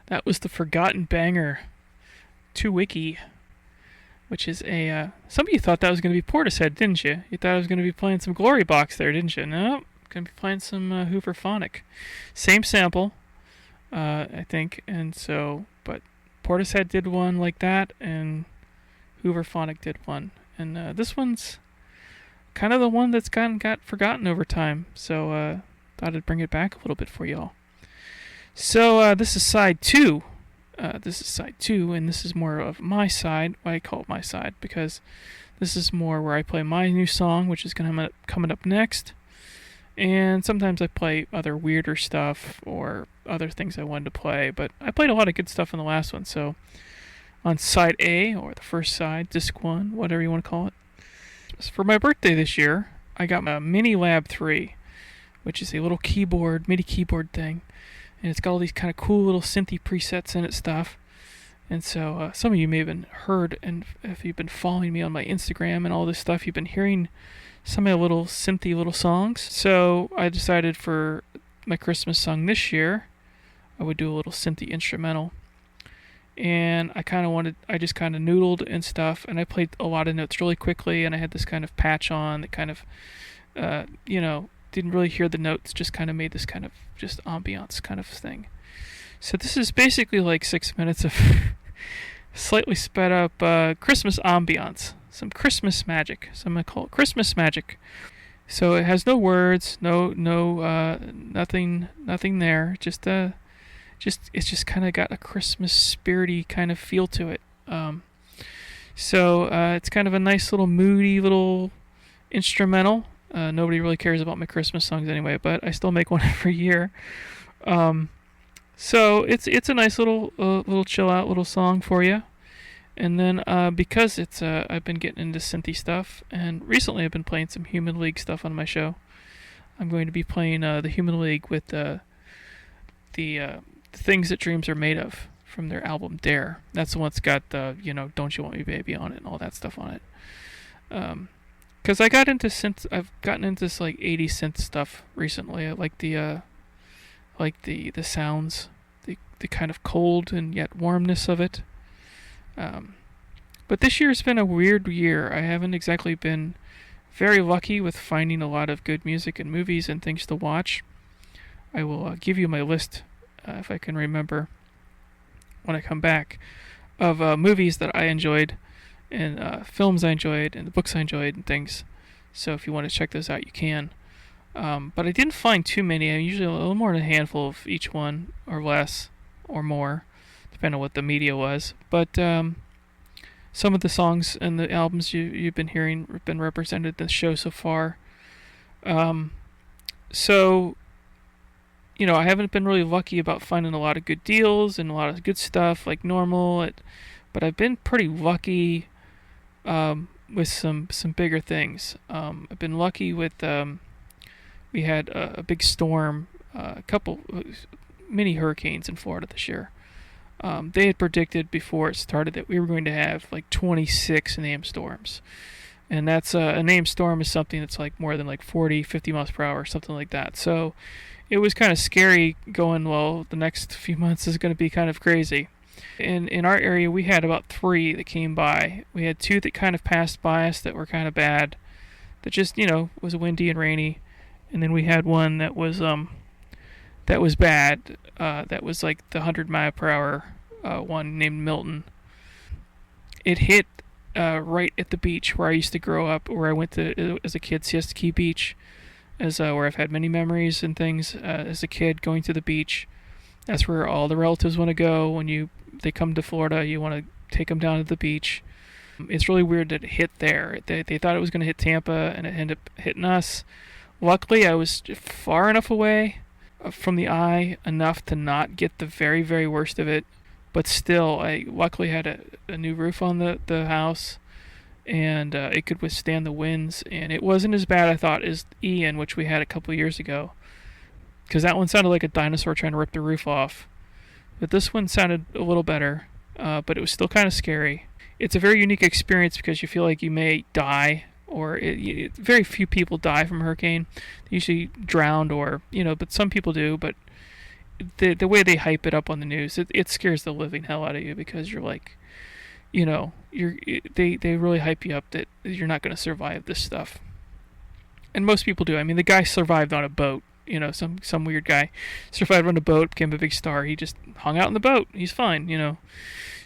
That was the Forgotten Banger 2 Wiki, which is some of you thought that was going to be Portishead, didn't you? You thought I was going to be playing some Glory Box there, didn't you? No, going to be playing some Hooverphonic. Same sample, I think, and so, but Portishead did one like that, and Hooverphonic did one. And this one's kind of the one that's got forgotten over time, so thought I'd bring it back a little bit for y'all. So this is side two. This is side two, and this is more of my side. Why I call it my side, because this is more where I play my new song, which is coming up next. And sometimes I play other weirder stuff or other things I wanted to play, but I played a lot of good stuff in the last one. So on side A, or the first side, disc one, whatever you want to call it. So for my birthday this year, I got my Mini Lab 3, which is a little MIDI keyboard thing. And it's got all these kind of cool little synthy presets in it stuff. And so some of you may have been heard, and if you've been following me on my Instagram and all this stuff, you've been hearing some of the little synthy little songs. So I decided for my Christmas song this year, I would do a little synthy instrumental. And I just kind of noodled and stuff, and I played a lot of notes really quickly, and I had this kind of patch on that kind of, didn't really hear the notes, just kind of made this kind of just ambiance kind of thing. So this is basically like 6 minutes of slightly sped up Christmas ambiance, some Christmas magic. So I'm gonna call it Christmas magic. So it has no words, nothing there. It's just kind of got a Christmas spirity kind of feel to it. So it's kind of a nice little moody little instrumental. Nobody really cares about my Christmas songs anyway, but I still make one every year. So it's a nice little chill out little song for you. And then because I've been getting into synthy stuff, and recently I've been playing some Human League stuff on my show. I'm going to be playing the Human League with the Things That Dreams Are Made Of from their album Dare. That's the one that's got the Don't You Want Me Baby on it and all that stuff on it. Because I got into synth, I've gotten into this like 80s synth stuff recently. I like the sounds, the kind of cold and yet warmness of it. But this year's been a weird year. I haven't exactly been very lucky with finding a lot of good music and movies and things to watch. I will give you my list if I can remember when I come back of movies that I enjoyed, and films I enjoyed, and the books I enjoyed, and things. So if you want to check those out, you can. But I didn't find too many. I'm usually a little more than a handful of each one, or less, or more, depending on what the media was. But some of the songs and the albums you've been hearing have been represented in the show so far. So, I haven't been really lucky about finding a lot of good deals and a lot of good stuff like normal. But I've been pretty lucky with some bigger things. I've been lucky with we had a big storm, a couple mini hurricanes in Florida this year. They had predicted before it started that we were going to have like 26 named storms. And that's a named storm is something that's like more than like 40, 50 miles per hour, something like that. So it was kind of scary going, well, the next few months is going to be kind of crazy. In our area, we had about 3 that came by. We had 2 that kind of passed by us that were kind of bad, that just, was windy and rainy. And then we had one that was bad, that was like the 100 mile per hour one named Milton. It hit right at the beach where I used to grow up, where I went to as a kid, Siesta Key Beach, where I've had many memories and things as a kid going to the beach. That's where all the relatives want to go when they come to Florida. You want to take them down to the beach. It's really weird that it hit there. They thought it was going to hit Tampa, and it ended up hitting us. Luckily, I was far enough away from the eye enough to not get the very, very worst of it. But still, I luckily had a new roof on the house, and it could withstand the winds. And it wasn't as bad, I thought, as Ian, which we had a couple of years ago. Because that one sounded like a dinosaur trying to rip the roof off. But this one sounded a little better, but it was still kind of scary. It's a very unique experience because you feel like you may die, or very few people die from a hurricane. They usually drowned, or but some people do. But the way they hype it up on the news, it scares the living hell out of you because you're like, they really hype you up that you're not going to survive this stuff. And most people do. I mean, the guy survived on a boat. Some weird guy survived on a boat, became a big star. He just hung out in the boat. He's fine.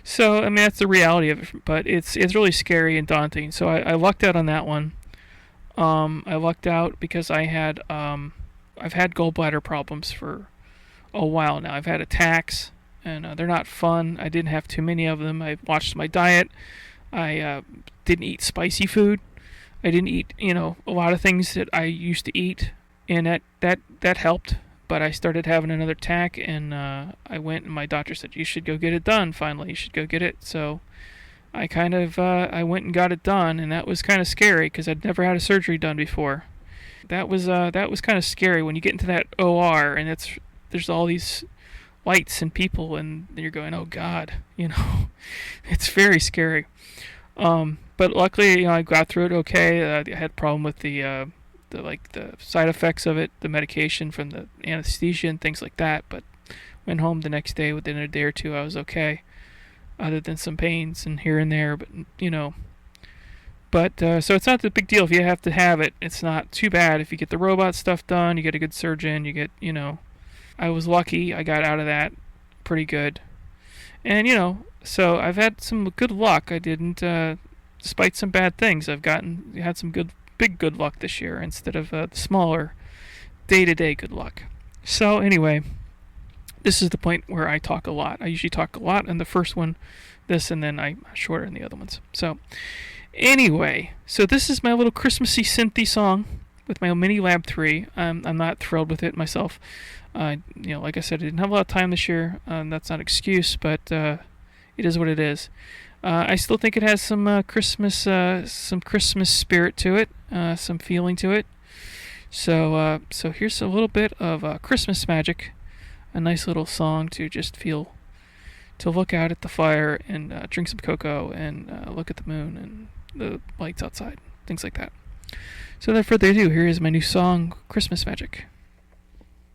So I mean, that's the reality of it. But it's really scary and daunting. So I lucked out on that one. I lucked out because I've had gallbladder problems for a while now. I've had attacks, and they're not fun. I didn't have too many of them. I watched my diet. I didn't eat spicy food. I didn't eat, a lot of things that I used to eat, and that helped. But I started having another attack, and I went, and my doctor said, you should go get it done, finally. You should go get it. So I I went and got it done, and that was kind of scary because I'd never had a surgery done before. That was kind of scary when you get into that OR, and there's all these lights and people, and you're going, oh God, it's very scary. But luckily, I got through it okay. I had a problem with the side effects of it, the medication from the anesthesia and things like that. But went home the next day. Within a day or two, I was okay, other than some pains and here and there. But so it's not the big deal if you have to have it. It's not too bad if you get the robot stuff done. You get a good surgeon. You get I was lucky. I got out of that pretty good, and so I've had some good luck. I didn't. Despite some bad things, I've had some big good luck this year instead of the smaller day-to-day good luck. So anyway, this is the point where I talk a lot. I usually talk a lot in the first one, and then I'm shorter in the other ones. So anyway, so this is my little Christmassy synthy song with my Mini Lab 3. I'm not thrilled with it myself. Like I said, I didn't have a lot of time this year. That's not an excuse, but it is what it is. I still think it has some Christmas spirit to it, some feeling to it. So here's a little bit of Christmas magic, a nice little song to just to look out at the fire and drink some cocoa and look at the moon and the lights outside, things like that. So without further ado, here is my new song, Christmas Magic.